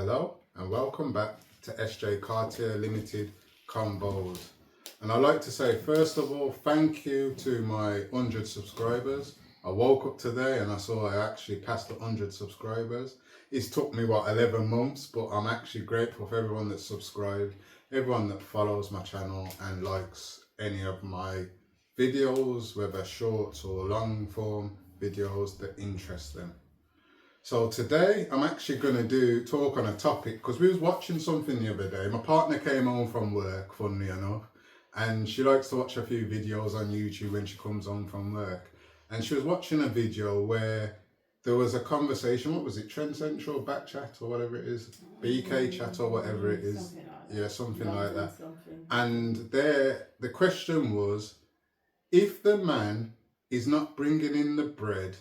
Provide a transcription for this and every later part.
Hello and welcome back to SJ Cartier Limited Convos. And I'd like to say, first of all, thank you to my 100 subscribers. I woke up today and I saw I actually passed the 100 subscribers. It's took me, 11 months, but I'm actually grateful for everyone that's subscribed, everyone that follows my channel and likes any of my videos, whether shorts or long form videos that interest them. So today I'm actually going to talk on a topic because we was watching something the other day. My partner came home from work, funnily enough, and she likes to watch a few videos on YouTube when she comes home from work. And she was watching a video where there was a conversation, what was it, Trend Central, Backchat or whatever it is, BK Chat or whatever it is. Something like that. And there, the question was, if the man is not bringing in the bread,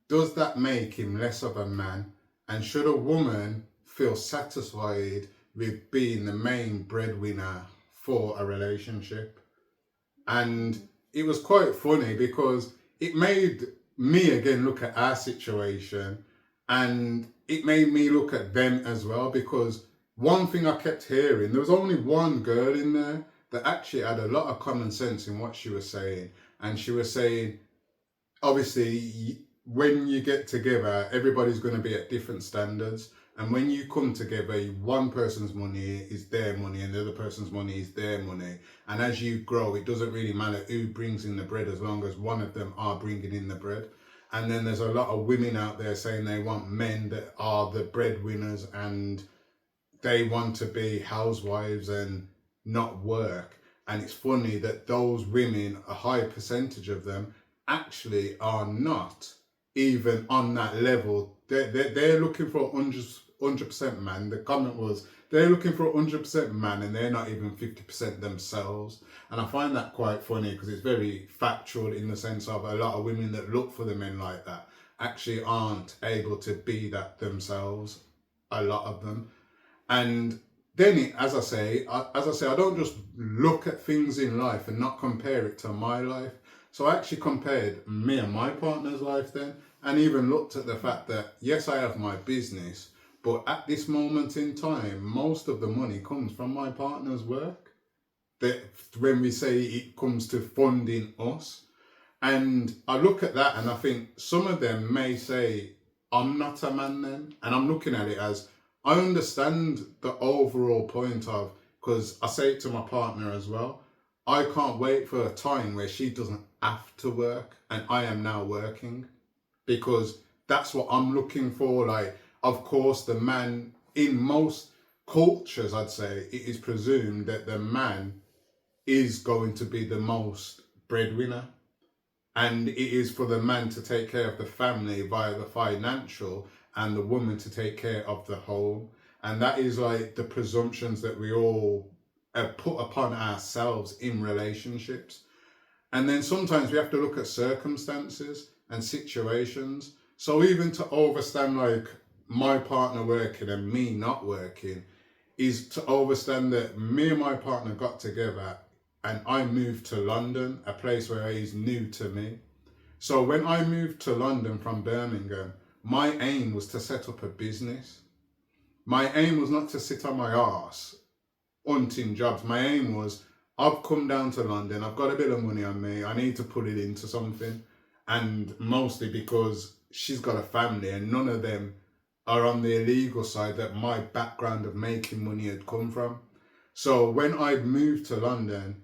does that make him less of a man? And should a woman feel satisfied with being the main breadwinner for a relationship? And it was quite funny because it made me again look at our situation, and it made me look at them as well, because one thing I kept hearing, there was only one girl in there that actually had a lot of common sense in what she was saying. And she was saying, obviously, when you get together, everybody's going to be at different standards. And when you come together, one person's money is their money and the other person's money is their money. And as you grow, it doesn't really matter who brings in the bread as long as one of them are bringing in the bread. And then there's a lot of women out there saying they want men that are the breadwinners and they want to be housewives and not work. And it's funny that those women, a high percentage of them, actually are not even on that level. They're looking for 100% man. The comment was, they're looking for 100% man and they're not even 50% themselves. And I find that quite funny because it's very factual in the sense of a lot of women that look for the men like that actually aren't able to be that themselves, a lot of them. And then, as I say, I don't just look at things in life and not compare it to my life. So I actually compared me and my partner's life then, and even looked at the fact that, yes, I have my business, but at this moment in time, most of the money comes from my partner's work. That when we say it comes to funding us. And I look at that and I think some of them may say, I'm not a man then. And I'm looking at it as, I understand the overall point of, because I say it to my partner as well, I can't wait for a time where she doesn't have to work and I am now working, because that's what I'm looking for. Like, of course, the man, in most cultures, I'd say, it is presumed that the man is going to be the most breadwinner. And it is for the man to take care of the family via the financial and the woman to take care of the home. And that is like the presumptions that we all put upon ourselves in relationships. And then sometimes we have to look at circumstances and situations. So even to understand like my partner working and me not working is to understand that me and my partner got together and I moved to London, a place where he's new to me. So when I moved to London from Birmingham, my aim was to set up a business. My aim was not to sit on my arse hunting jobs. My aim was, I've come down to London, I've got a bit of money on me, I need to put it into something. And mostly because she's got a family and none of them are on the illegal side that my background of making money had come from. So when I moved to London,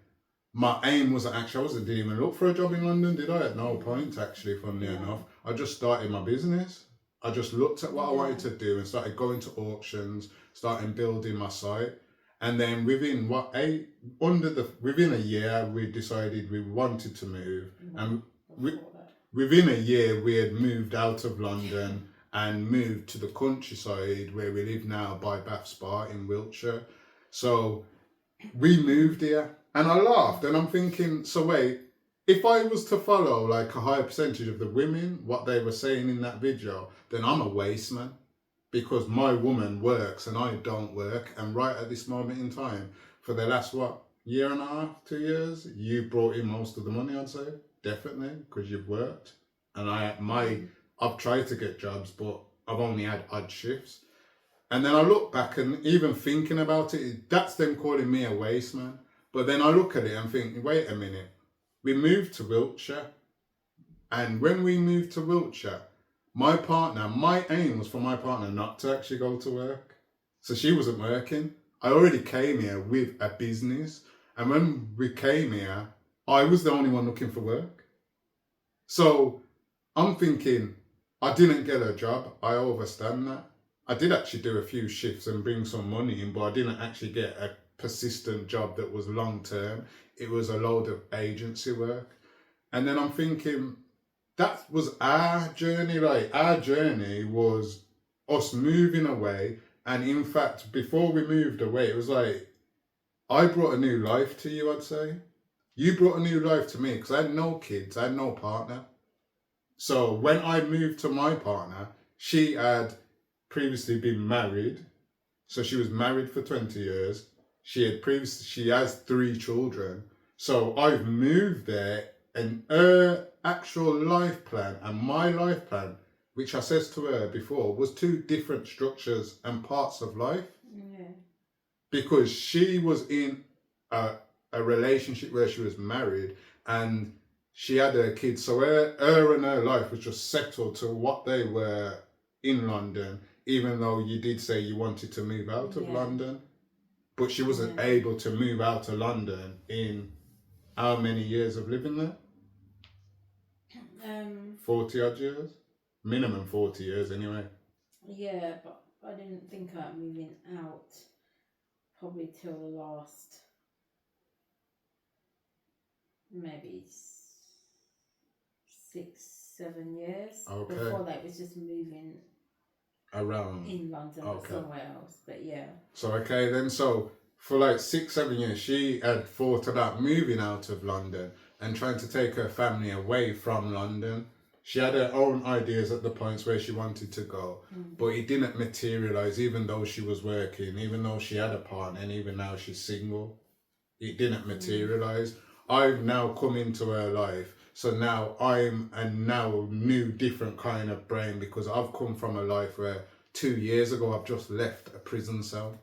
my aim was actually, didn't even look for a job in London, did I? At no point, actually, funnily enough. I just started my business. I just looked at what I wanted to do and started going to auctions, started building my site. And then within within a year, we decided we wanted to move. And within a year, we had moved out of London and moved to the countryside where we live now by Bath Spa in Wiltshire. So we moved here and I laughed and I'm thinking, so wait, if I was to follow like a higher percentage of the women, what they were saying in that video, then I'm a waste man. Because my woman works and I don't work. And right at this moment in time, for the last, year and a half, 2 years, you brought in most of the money, I'd say. Definitely, because you've worked. And I've tried to get jobs, but I've only had odd shifts. And then I look back and even thinking about it, that's them calling me a waste man. But then I look at it and think, wait a minute, we moved to Wiltshire. And when we moved to Wiltshire, my aim was for my partner not to actually go to work. So she wasn't working. I already came here with a business. And when we came here, I was the only one looking for work. So I'm thinking, I didn't get a job. I understand that. I did actually do a few shifts and bring some money in, but I didn't actually get a persistent job that was long term. It was a load of agency work. And then I'm thinking, that was our journey. Like, our journey was us moving away. And in fact, before we moved away, it was like, I brought a new life to you, I'd say. You brought a new life to me because I had no kids, I had no partner. So when I moved to my partner, she had previously been married. So she was married for 20 years. She has 3 children. So I've moved there, and her actual life plan and my life plan, which I says to her before, was 2 different structures and parts of life. Yeah. Because she was in a relationship where she was married and she had her kids. So her and her life was just settled to what they were in London, even though you did say you wanted to move out of London. But she wasn't able to move out of London in how many years of living there? 40 odd years? Minimum 40 years anyway. Yeah, but I didn't think about moving out probably till the last maybe 6-7 years. Okay. Before that, it was just moving around in London or somewhere else. But yeah. So okay then, so for like 6-7 years, she had thought about moving out of London and trying to take her family away from London. She had her own ideas at the points where she wanted to go, but it didn't materialize. Even though she was working, even though she had a partner, and even now she's single, it didn't materialize. I've now come into her life, so now I'm a now new different kind of brain, because I've come from a life where 2 years ago I've just left a prison cell.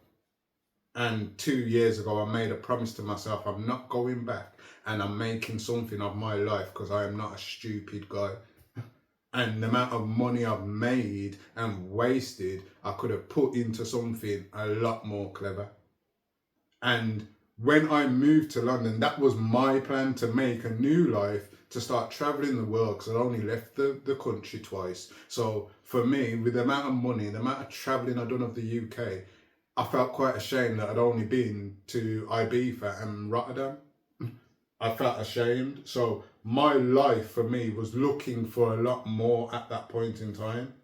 And 2 years ago, I made a promise to myself, I'm not going back, and I'm making something of my life because I am not a stupid guy. And the amount of money I've made and wasted, I could have put into something a lot more clever. And when I moved to London, that was my plan, to make a new life, to start traveling the world, because I only left the country twice. So for me, with the amount of money, the amount of traveling I've done of the UK, I felt quite ashamed that I'd only been to Ibiza and Rotterdam. I felt ashamed. So my life for me was looking for a lot more at that point in time.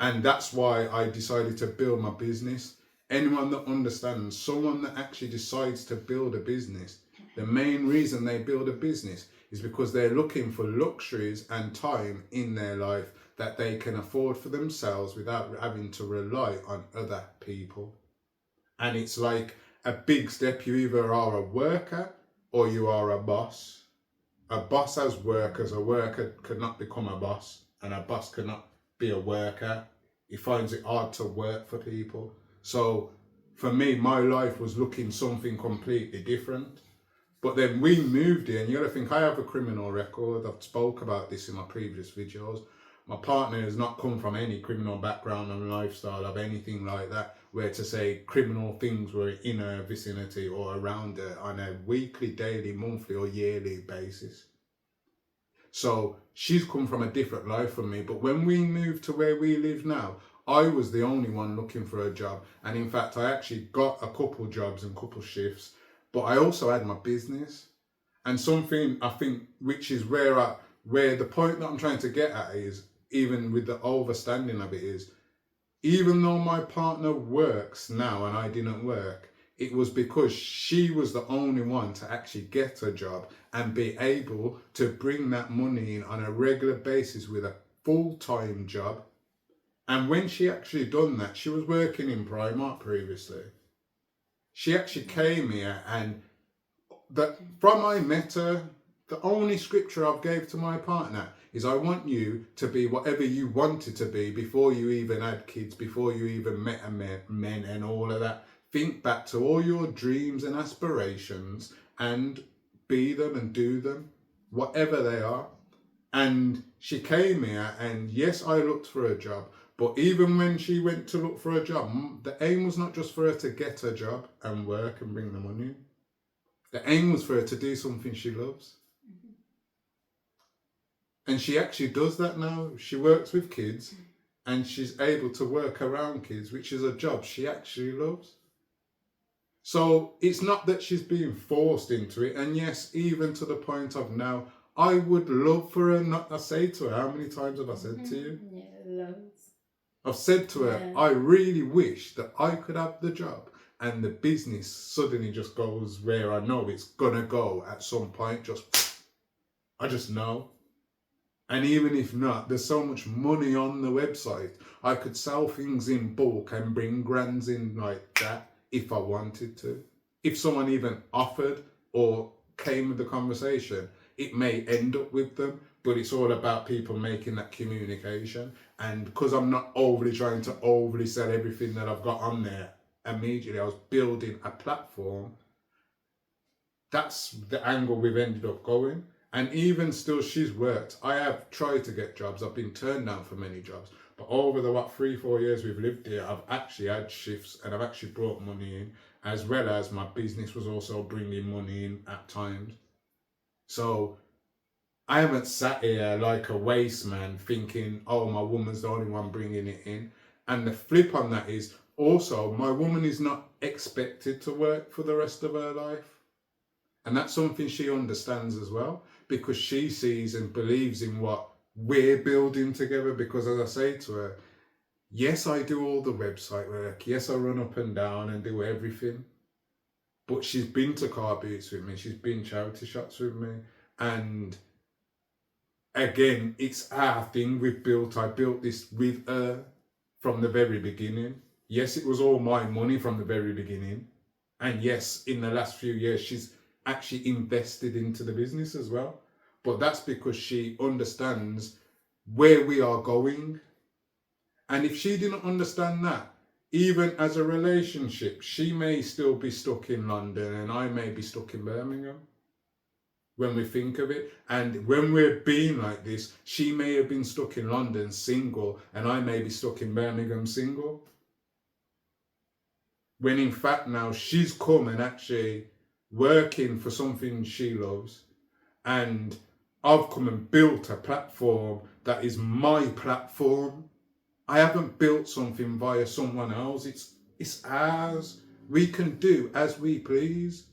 And that's why I decided to build my business. Anyone that understands, someone that actually decides to build a business, the main reason they build a business is because they're looking for luxuries and time in their life that they can afford for themselves without having to rely on other people. And it's like a big step. You either are a worker or you are a boss. A boss has workers. A worker could not become a boss, and a boss cannot be a worker. He finds it hard to work for people. So for me, my life was looking something completely different. But then we moved here, and you got to think, I have a criminal record. I've spoke about this in my previous videos. My partner has not come from any criminal background and lifestyle of anything like that, where to say criminal things were in her vicinity or around her on a weekly, daily, monthly or yearly basis. So she's come from a different life from me. But when we moved to where we live now, I was the only one looking for a job. And in fact, I actually got a couple jobs and couple shifts, but I also had my business. And something I think, which is where the point that I'm trying to get at is, even with the overstanding of it, is, even though my partner works now and I didn't work, it was because she was the only one to actually get a job and be able to bring that money in on a regular basis with a full-time job. And when she actually done that, she was working in Primark previously. She actually came here, and from I met her, the only scripture I've gave to my partner is I want you to be whatever you wanted to be before you even had kids, before you even met a men and all of that. Think back to all your dreams and aspirations and be them and do them, whatever they are. And she came here, and yes, I looked for a job. But even when she went to look for a job, the aim was not just for her to get a job and work and bring the money in. The aim was for her to do something she loves. And she actually does that now. She works with kids and she's able to work around kids, which is a job she actually loves. So it's not that she's being forced into it. And yes, even to the point of now, I would love for her not to say to her, how many times have I said to you? Yeah, loads. I've said to her, I really wish that I could have the job and the business suddenly just goes where I know it's gonna go at some point. I just know. And even if not, there's so much money on the website. I could sell things in bulk and bring grands in like that if I wanted to. If someone even offered or came with the conversation, it may end up with them, but it's all about people making that communication. And because I'm not overly trying to overly sell everything that I've got on there, immediately I was building a platform. That's the angle we've ended up going. And even still, she's worked. I have tried to get jobs. I've been turned down for many jobs. But over the 3-4 years we've lived here, I've actually had shifts and I've actually brought money in, as well as my business was also bringing money in at times. So I haven't sat here like a waste man thinking, oh, my woman's the only one bringing it in. And the flip on that is also my woman is not expected to work for the rest of her life. And that's something she understands as well, because she sees and believes in what we're building together. Because as I say to her, yes, I do all the website work. Yes, I run up and down and do everything. But she's been to car boots with me. She's been charity shops with me. And again, it's our thing we've built. I built this with her from the very beginning. Yes, it was all my money from the very beginning. And yes, in the last few years, she's actually invested into the business as well. But that's because she understands where we are going. And if she didn't understand that, even as a relationship, she may still be stuck in London and I may be stuck in Birmingham when we think of it. And when we're being like this, she may have been stuck in London single and I may be stuck in Birmingham single. When in fact now she's come and actually working for something she loves, and I've come and built a platform that is my platform. I haven't built something via someone else. It's ours. We can do as we please.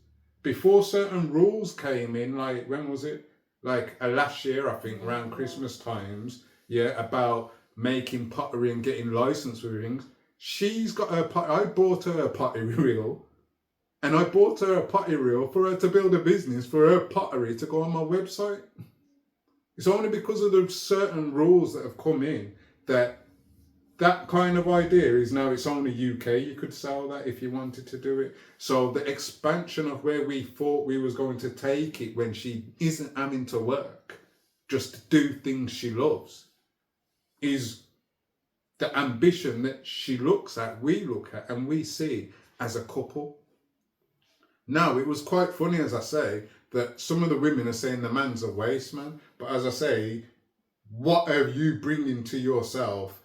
Before certain rules came in, like when was it? Like last year, I think, around Christmas times, about making pottery and getting licensed with things. She's got her I bought her a pottery reel. And I bought her a pottery reel for her to build a business for her pottery to go on my website. It's only because of the certain rules that have come in that kind of idea is now it's only UK. You could sell that if you wanted to do it. So the expansion of where we thought we was going to take it when she isn't having to work just to do things she loves is the ambition that she looks at, we look at, and we see as a couple. Now, it was quite funny, as I say, that some of the women are saying the man's a waste man. But as I say, what are you bringing to yourself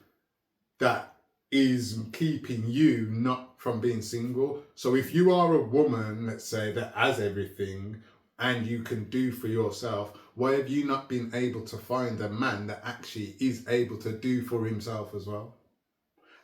that is keeping you not from being single? So if you are a woman, let's say, that has everything and you can do for yourself, why have you not been able to find a man that actually is able to do for himself as well?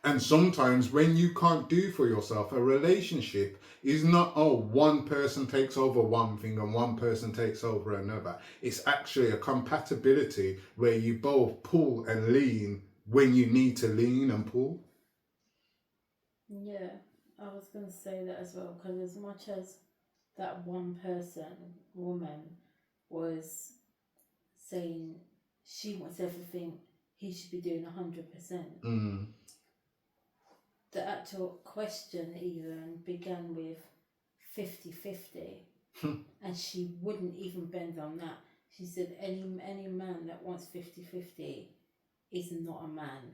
And sometimes when you can't do for yourself, a relationship is not, one person takes over one thing and one person takes over another. It's actually a compatibility where you both pull and lean when you need to lean and pull. Yeah, I was going to say that as well, because as much as that one person, woman, was saying she wants everything, he should be doing 100%. The actual question even began with 50-50 and she wouldn't even bend on that. She said any man that wants 50-50 is not a man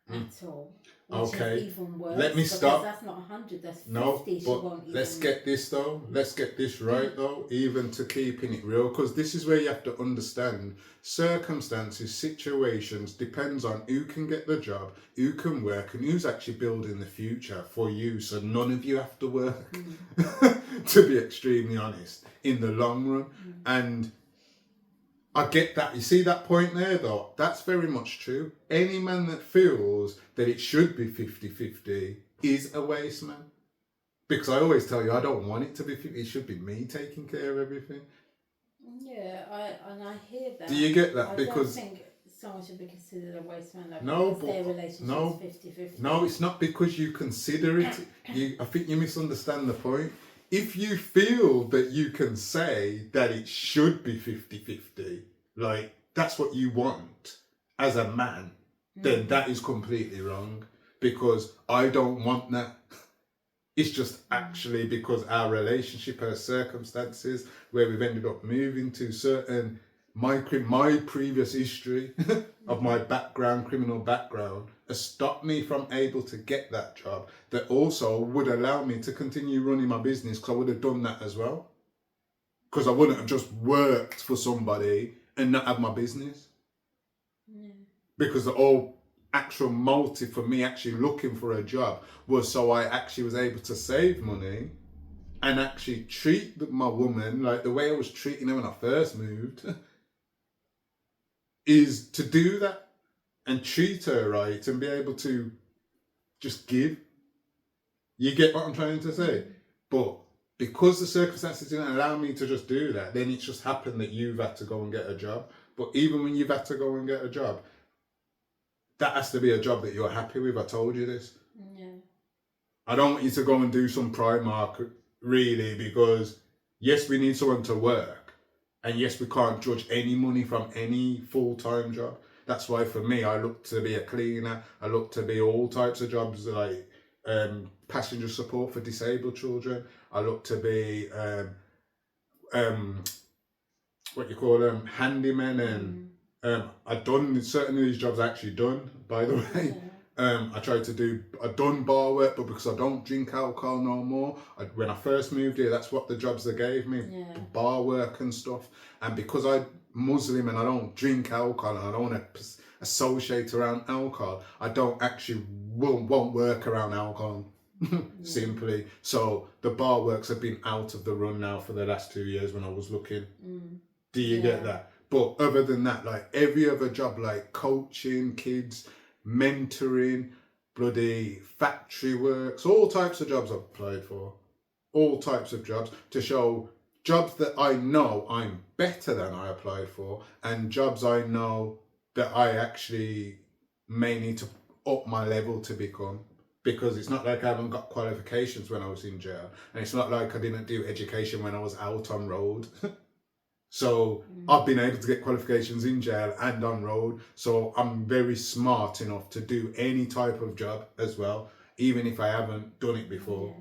at all. Which Okay. is even worse. Let me because stop. That's not 100. That's 50. No, She but won't let's even. get this though. Let's get this right though, even to keeping it real, because this is where you have to understand circumstances, situations depends on who can get the job, who can work, and who's actually building the future for you. So none of you have to work, to be extremely honest, in the long run. And I get that. You see that point there, though? That's very much true. Any man that feels that it should be 50-50 is a waste man. Because I always tell you, I don't want it to be 50. It should be me taking care of everything. Yeah, I hear that. Do you get that? I Because don't think someone should be considered a waste man. Like, no, because their but relationship is 50-50. no, it's not because you consider it. I think you misunderstand the point. If you feel that you can say that it should be 50-50, like that's what you want as a man, then that is completely wrong, because I don't want that. It's just actually because our relationship, our circumstances, where we've ended up moving to certain, my previous history of my background, criminal background, has stopped me from able to get that job that also would allow me to continue running my business, because I would have done that as well. Because I wouldn't have just worked for somebody and not have my business. Because the whole actual motive for me actually looking for a job was so I actually was able to save money and actually treat my woman like the way I was treating her when I first moved, is to do that and treat her right and be able to just give. You get what I'm trying to say? But because the circumstances didn't allow me to just do that, then it's just happened that you've had to go and get a job. But even when you've had to go and get a job, that has to be a job that you're happy with. I told you this. Yeah. I don't want you to go and do some Primark, really, because yes, we need someone to work. And yes, we can't judge any money from any full-time job. That's why for me, I look to be a cleaner. I look to be all types of jobs like passenger support for disabled children. I look to be what you call them, handyman, and I've done certain of these jobs. I actually done, by the way. I've done bar work, but because I don't drink alcohol no more, when I first moved here, that's what the jobs they gave me, bar work and stuff. And because I'm Muslim and I don't drink alcohol and I don't want to associate around alcohol, I don't actually won't work around alcohol. Simply. So the bar works have been out of the run now for the last 2 years when I was looking. Do you get that? But other than that, like every other job, like coaching kids, mentoring, bloody factory works, all types of jobs I've applied for. All types of jobs to show jobs that I know I'm better than I applied for, and jobs I know that I actually may need to up my level to become. Because it's not like I haven't got qualifications when I was in jail, and it's not like I didn't do education when I was out on road. So I've been able to get qualifications in jail and on road. So I'm very smart enough to do any type of job as well, even if I haven't done it before.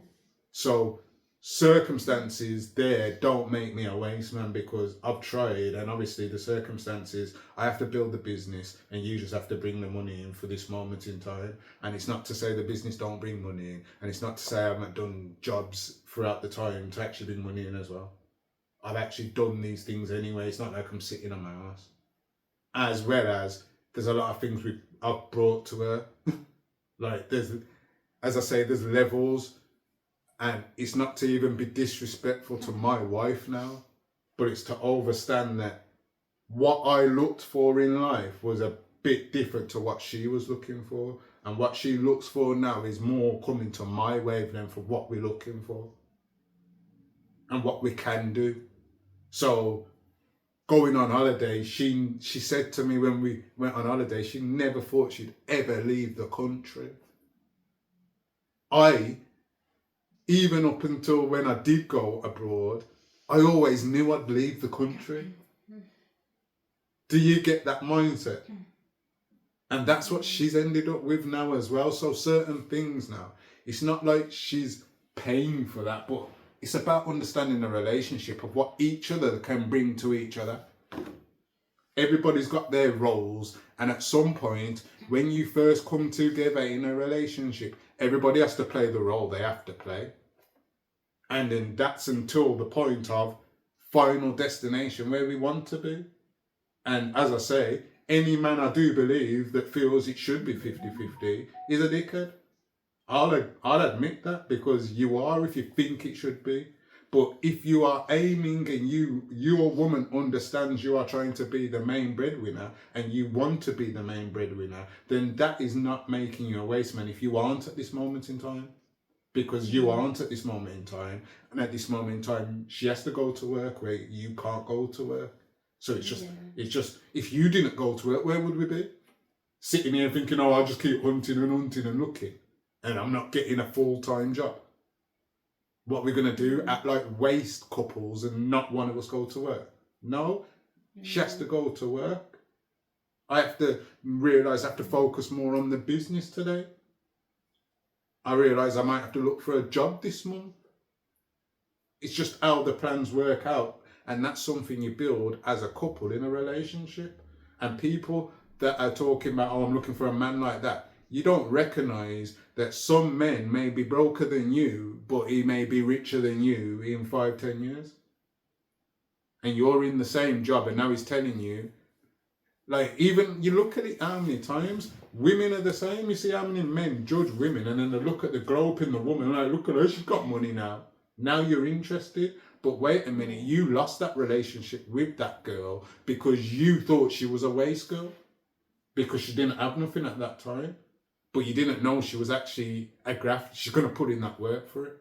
So circumstances there don't make me a waste man, because I've tried, and obviously the circumstances, I have to build the business and you just have to bring the money in for this moment in time. And it's not to say the business don't bring money in, and it's not to say I haven't done jobs throughout the time to actually bring money in as well. I've actually done these things anyway. It's not like I'm sitting on my ass. As well as there's a lot of things I've brought to her. Like as I say, there's levels, and it's not to even be disrespectful to my wife now, but it's to understand that what I looked for in life was a bit different to what she was looking for, and what she looks for now is more coming to my wavelength of what we're looking for and what we can do. So going on holiday, she said to me when we went on holiday, she never thought she'd ever leave the country. Even up until when I did go abroad, I always knew I'd leave the country. Do you get that mindset? And that's what she's ended up with now as well. So certain things now, it's not like she's paying for that, but it's about understanding the relationship of what each other can bring to each other. Everybody's got their roles, and at some point, when you first come together in a relationship, everybody has to play the role they have to play. And then that's until the point of final destination where we want to be. And as I say, any man I do believe that feels it should be 50-50 is a dickhead. I'll admit that, because you are if you think it should be. But if you are aiming and your woman understands you are trying to be the main breadwinner and you want to be the main breadwinner, then that is not making you a waste man if you aren't at this moment in time. Because you aren't at this moment in time, and at this moment in time, she has to go to work where you can't go to work. So it's just, if you didn't go to work, where would we be? Sitting here thinking, oh, I'll just keep hunting and looking, and I'm not getting a full-time job. What we're going to do, act like waste couples and not one of us go to work? No, she has to go to work. I have to realise I have to focus more on the business today. I realise I might have to look for a job this month. It's just how the plans work out. And that's something you build as a couple in a relationship. And people that are talking about, oh, I'm looking for a man like that, you don't recognise that some men may be broker than you, but he may be richer than you in 5-10 years. And you're in the same job, and now he's telling you, like, even you look at it how many times women are the same. You see how many men judge women, and then they look at the glow up in the woman, like, look at her, she's got money now. Now you're interested. But wait a minute, you lost that relationship with that girl because you thought she was a waste girl, because she didn't have nothing at that time. But you didn't know she was actually a graft. She's going to put in that work for it.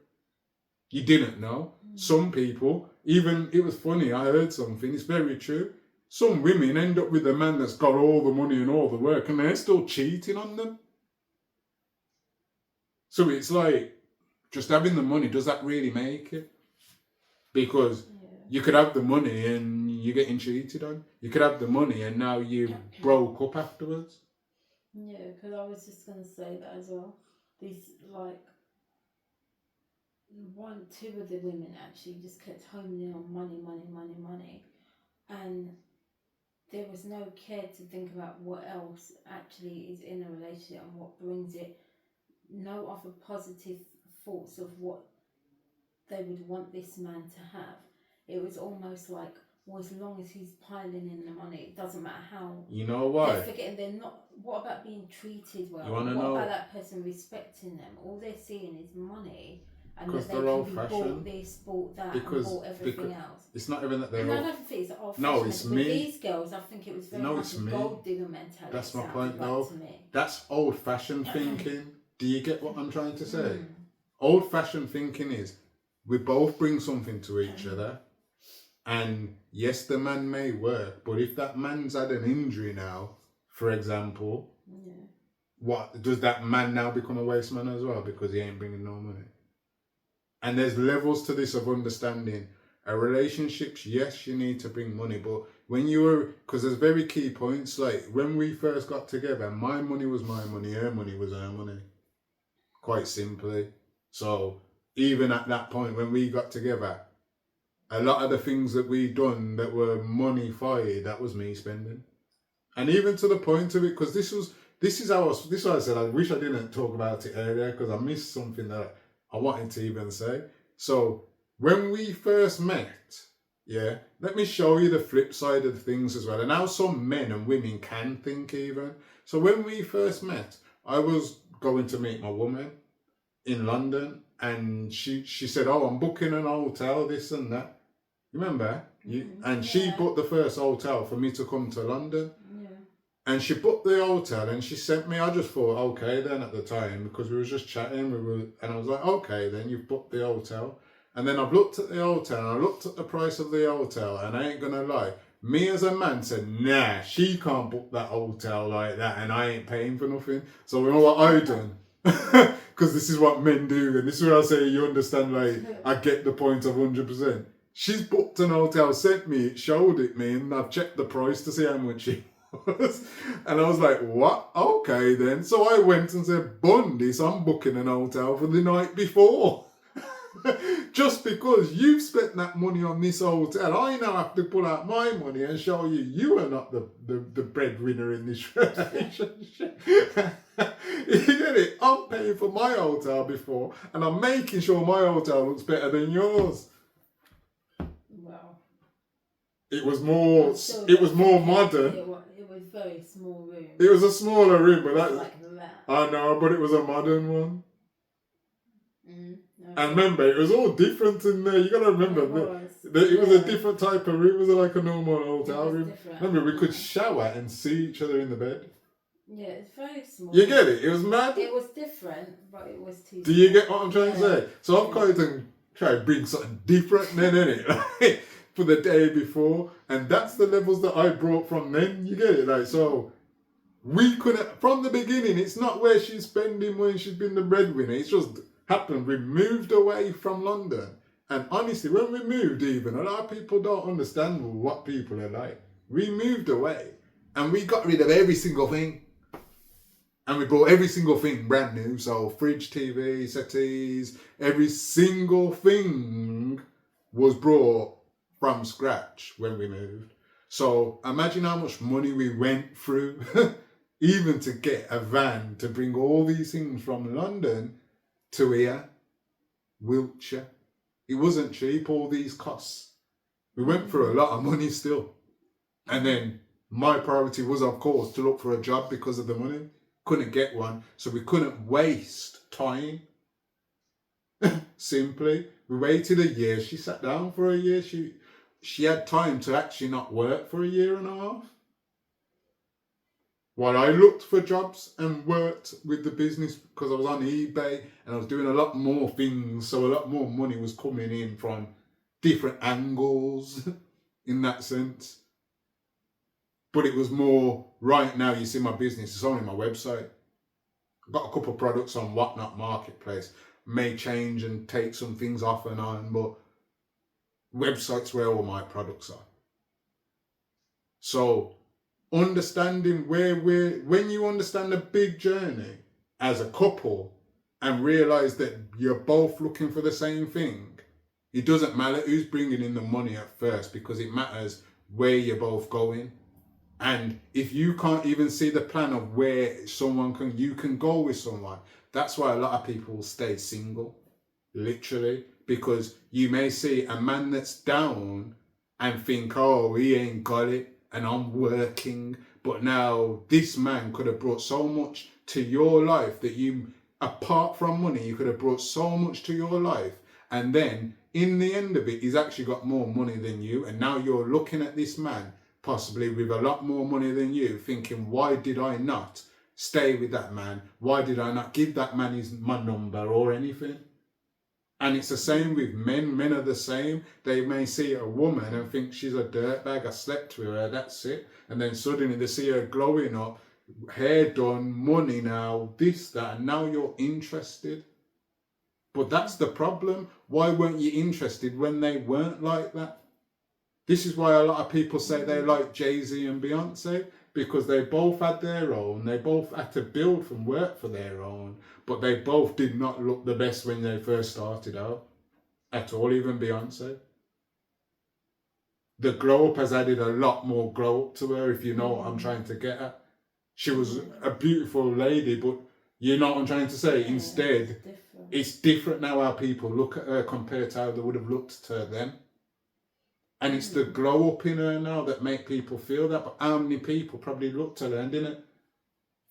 You didn't know. Some people, even, it was funny, I heard something, it's very true. Some women end up with a man that's got all the money and all the work, and they're still cheating on them. So it's like, just having the money, does that really make it? Because you could have the money and you're getting cheated on. You could have the money and now you broke up afterwards. Yeah, because I was just going to say that as well. These, like, two of the women actually just kept homing in on money. And there was no care to think about what else actually is in a relationship and what brings it. No other positive thoughts of what they would want this man to have. It was almost like, well, as long as he's piling in the money, it doesn't matter how. You know why? They're forgetting they're not. What about being treated well? You want to what know? about that person respecting them? All they're seeing is money, and because that they can be bought this, bought that, and bought everything else. It's not even that they're. No, I don't think it's old. No, it's me. These girls, I think it was very much a gold digger mentality. That's my point, though. That's old-fashioned thinking. Do you get what I'm trying to say? Old-fashioned thinking is, we both bring something to each other, and yes, the man may work, but if that man's had an injury now, for example, what does that man now become a waste man as well because he ain't bringing no money? And there's levels to this of understanding. A relationships, yes, you need to bring money, but when you were, because there's very key points, like when we first got together, my money was my money, her money was her money, quite simply. So even at that point when we got together, a lot of the things that we done that were money fired, that was me spending. And even to the point of it, because this is how I said, I wish I didn't talk about it earlier because I missed something that I wanted to even say. So when we first met, let me show you the flip side of things as well, and how some men and women can think even. So when we first met, I was going to meet my woman in London, and she said, oh, I'm booking an hotel, this and that. Remember? And she booked the first hotel for me to come to London. And she booked the hotel and she sent me, I just thought, okay then at the time, because we were just chatting, and I was like, okay then, you've booked the hotel. And then I've looked at the hotel and I looked at the price of the hotel, and I ain't gonna lie, me as a man said, nah, she can't book that hotel like that and I ain't paying for nothing. So you know what I done? Because this is what men do, and this is where I say you understand, like, I get the point of 100%. She's booked an hotel, sent me it, showed it me, and I've checked the price to see how much it was. And I was like, what? Okay then. So I went and said, Bundy, so I'm booking an hotel for the night before. Just because you've spent that money on this hotel, I now have to pull out my money and show you are not the breadwinner in this relationship. You get it? I'm paying for my hotel before, and I'm making sure my hotel looks better than yours. Wow. It was more. So It was more modern. It was very small room. It was a smaller room, but that. Like that. I know, but it was a modern one. Okay. And remember, it was all different in there. You gotta remember, it was a different type of room. It was like a normal hotel room. Different. Remember, we could shower and see each other in the bed. Yeah, it's very small. You get it? It was mad. It was different, but it was too. Do you get what I'm trying to say? So I've tried to try to bring something different then, innit? Like, for the day before, and that's the levels that I brought from then. You get it? Like, so we couldn't from the beginning. It's not where she's spending when she's been the breadwinner. It's just happened. We moved away from London, and honestly, when we moved, even a lot of people don't understand what people are like. We moved away, and we got rid of every single thing. And we bought every single thing brand new. So fridge, TV, settees, every single thing was brought from scratch when we moved. So imagine how much money we went through even to get a van to bring all these things from London to here, Wiltshire. It wasn't cheap, all these costs. We went through a lot of money still. And then my priority was, of course, to look for a job because of the money. Couldn't get one, so we couldn't waste time. Simply, we waited a year. She sat down for a year. She had time to actually not work for a year and a half. While I looked for jobs and worked with the business because I was on eBay and I was doing a lot more things, so a lot more money was coming in from different angles in that sense. But it was more, right now you see my business, it's only my website. I've got a couple of products on Whatnot Marketplace. May change and take some things off and on, but website's where all my products are. So understanding when you understand the big journey as a couple and realize that you're both looking for the same thing, it doesn't matter who's bringing in the money at first, because it matters where you're both going. And if you can't even see the plan of where you can go with someone, that's why a lot of people stay single, literally, because you may see a man that's down and think, oh, he ain't got it and I'm working. But now this man could have brought so much to your life that you, apart from money, you could have brought so much to your life. And then in the end of it, he's actually got more money than you. And now you're looking at this man possibly with a lot more money than you, thinking, why did I not stay with that man? Why did I not give that man my number or anything? And it's the same with men. Men are the same. They may see a woman and think she's a dirtbag. I slept with her, that's it. And then suddenly they see her glowing up, hair done, money now, this, that, and now you're interested. But that's the problem. Why weren't you interested when they weren't like that? This is why a lot of people say they like Jay-Z and Beyonce, because they both had their own. They both had to build from work for their own, but they both did not look the best when they first started out at all, even Beyonce. The glow up has added a lot more glow up to her, if you know what I'm trying to get at. She was a beautiful lady, but you know what I'm trying to say? Instead, it's different now how people look at her compared to how they would have looked at her then. And it's the glow up in her now that make people feel that. But how many people probably looked at her and didn't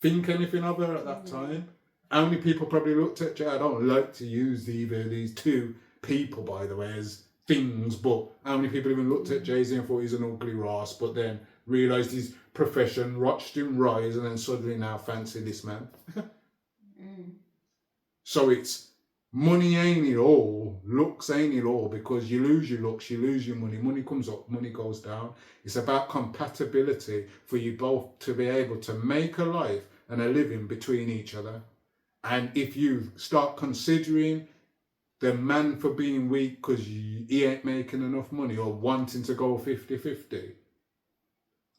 think anything of her at that time? How many people probably looked at her? I don't like to use either these two people, by the way, as things, but how many people even looked at Jay-Z and thought he's an ugly Ross, but then realised his profession, watched him rise, and then suddenly now fancy this man? So it's money ain't it all, looks ain't it all, because you lose your looks, you lose your money. Money comes up, money goes down. It's about compatibility for you both to be able to make a life and a living between each other. And if you start considering the man for being weak because he ain't making enough money, or wanting to go 50-50,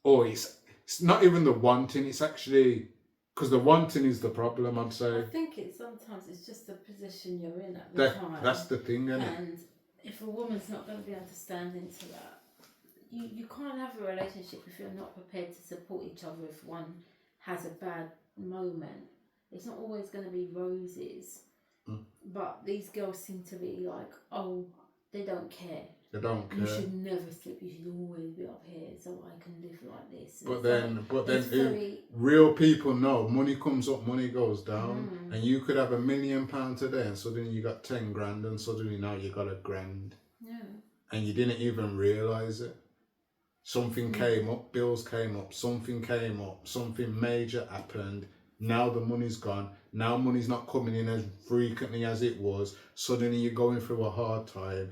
or it's not even the wanting, it's actually Because the wanting is the problem, I'd I say. think sometimes it's just the position you're in at the time. That's the thing, isn't it? And if a woman's not going to be understanding to that, you can't have a relationship if you're not prepared to support each other if one has a bad moment. It's not always going to be roses. But these girls seem to be like, oh, they don't care. They don't care. You should never slip. You should always be up here so I can live like this. But then, real people know money comes up, money goes down, and you could have £1 million today, and suddenly you got 10 grand, and suddenly now you got £1,000, and you didn't even realize it. Something came up, bills came up, something major happened. Now the money's gone. Now money's not coming in as frequently as it was. Suddenly you're going through a hard time.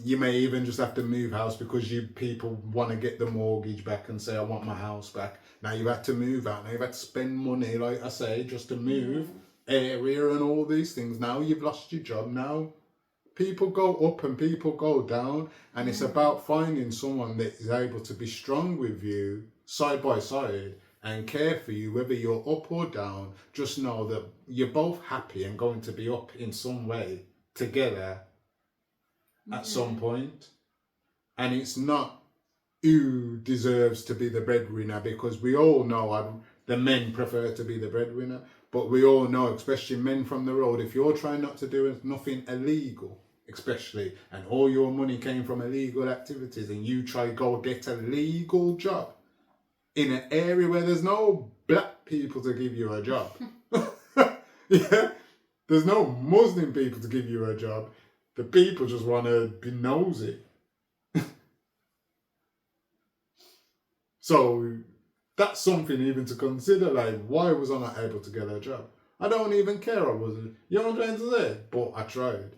You may even just have to move house because people want to get the mortgage back and say, I want my house back. Now you've had to move out. Now you've had to spend money, like I say, just to move area and all these things. Now you've lost your job. Now people go up and people go down. And it's about finding someone that is able to be strong with you side by side and care for you, whether you're up or down. Just know that you're both happy and going to be up in some way together at some point. And it's not who deserves to be the breadwinner, because we all know the men prefer to be the breadwinner, but we all know, especially men from the road, if you're trying not to do nothing illegal, especially, and all your money came from illegal activities, and you try go get a legal job in an area where there's no black people to give you a job. Yeah, there's no Muslim people to give you a job. The people just want to be nosy. So that's something even to consider. Like, why was I not able to get a job? I don't even care I wasn't. You know what I'm trying to say? But I tried.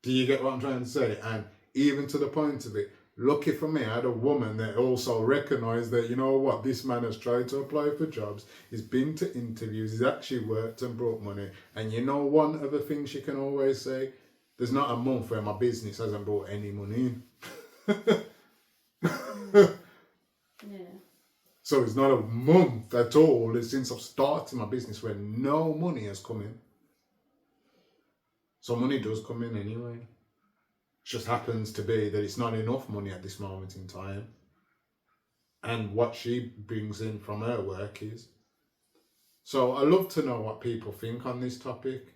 Do you get what I'm trying to say? And even to the point of it, lucky for me, I had a woman that also recognised that, you know what, this man has tried to apply for jobs, he's been to interviews, he's actually worked and brought money. And you know one of the things she can always say? There's not a month where my business hasn't brought any money in. So it's not a month at all since I've started my business where no money has come in. So money does come in anyway. It just happens to be that it's not enough money at this moment in time. And what she brings in from her work is. So I love to know what people think on this topic.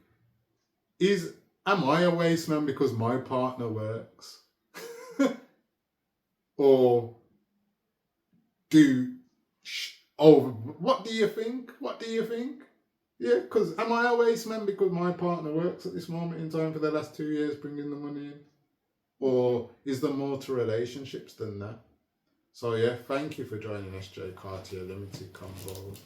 Am I a waste man because my partner works? Or what do you think? What do you think? Yeah, because am I a waste man because my partner works at this moment in time for the last 2 years bringing the money in? Or is there more to relationships than that? So yeah, thank you for joining SJ Cartier Limited Convos.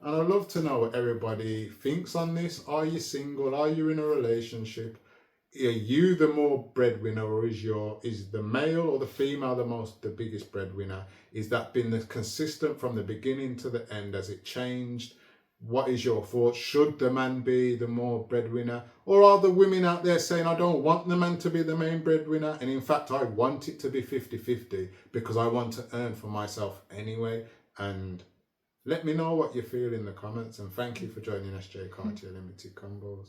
And I'd love to know what everybody thinks on this. Are you single? Are you in a relationship? Are you the more breadwinner, or is the male or the female the biggest breadwinner? Is that been consistent from the beginning to the end? Has it changed? What is your thought? Should the man be the more breadwinner? Or are the women out there saying, I don't want the man to be the main breadwinner, and in fact I want it to be 50-50 because I want to earn for myself anyway? And let me know what you feel in the comments, and thank you for joining SJ Cartier Limited Convos.